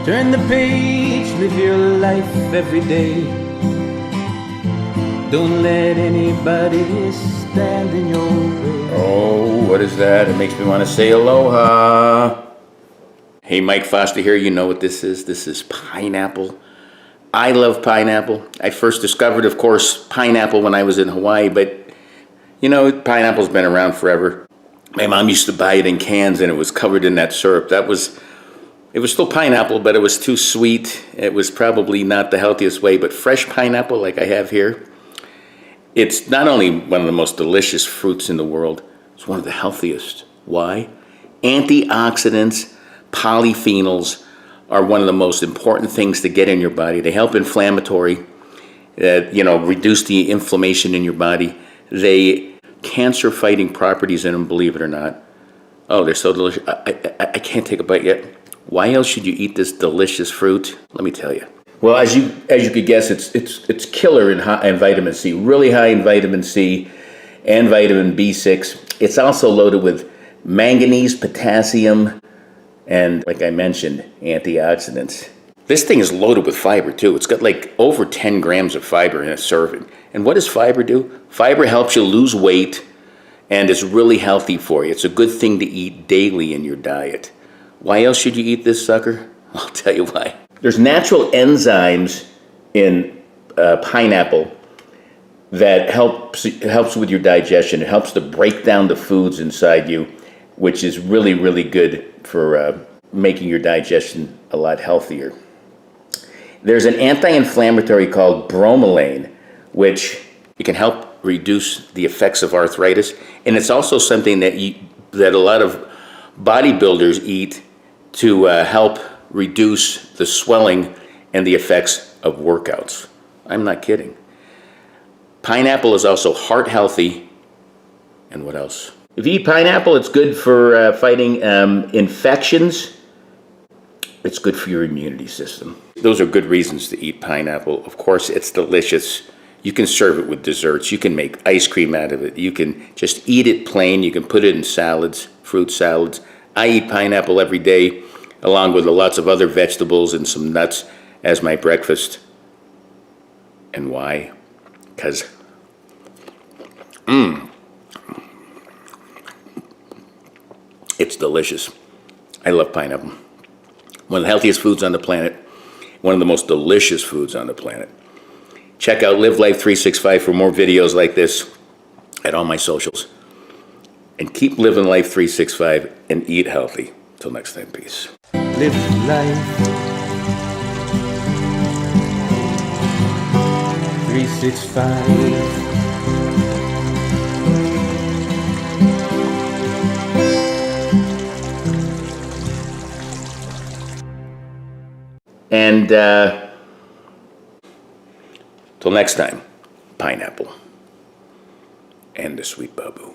Turn the page, live your life every day. Don't let anybody stand in your way. Oh, what is that? It makes me want to say aloha. Hey, Mike Foster here. You know what this is. This is pineapple. I love pineapple. I first discovered, of course, pineapple when I was in Hawaii, but you know, pineapple's been around forever. My mom used to buy it in cans and it was covered in that syrup. It was still pineapple, but it was too sweet. It was probably not the healthiest way, but fresh pineapple like I have here, it's not only one of the most delicious fruits in the world, it's one of the healthiest. Why? Antioxidants, polyphenols are one of the most important things to get in your body. They help inflammatory, reduce the inflammation in your body. They cancer-fighting properties in them, believe it or not. Oh, they're so delicious. I can't take a bite yet. Why else should you eat this delicious fruit? Let me tell you. Well, as you could guess, it's killer in vitamin C. Really high in vitamin C and vitamin B6. It's also loaded with manganese, potassium, and like I mentioned, antioxidants. This thing is loaded with fiber too. It's got like over 10 grams of fiber in a serving. And what does fiber do? Fiber helps you lose weight and is really healthy for you. It's a good thing to eat daily in your diet. Why else should you eat this sucker? I'll tell you why. There's natural enzymes in pineapple that helps with your digestion. It helps to break down the foods inside you, which is really, really good for making your digestion a lot healthier. There's an anti-inflammatory called bromelain, which it can help reduce the effects of arthritis, and it's also something that a lot of bodybuilders eat to help reduce the swelling and the effects of workouts. I'm not kidding. Pineapple is also heart healthy, and what else? If you eat pineapple, it's good for fighting infections. It's good for your immunity system. Those are good reasons to eat pineapple. Of course, it's delicious. You can serve it with desserts. You can make ice cream out of it. You can just eat it plain. You can put it in salads, fruit salads. I eat pineapple every day, along with lots of other vegetables and some nuts as my breakfast. And why? Because, it's delicious. I love pineapple. One of the healthiest foods on the planet. One of the most delicious foods on the planet. Check out Live Life 365 for more videos like this at all my socials. And keep living life 365 and eat healthy. Till next time, peace. Live life 365. And till next time, pineapple and the sweet babu.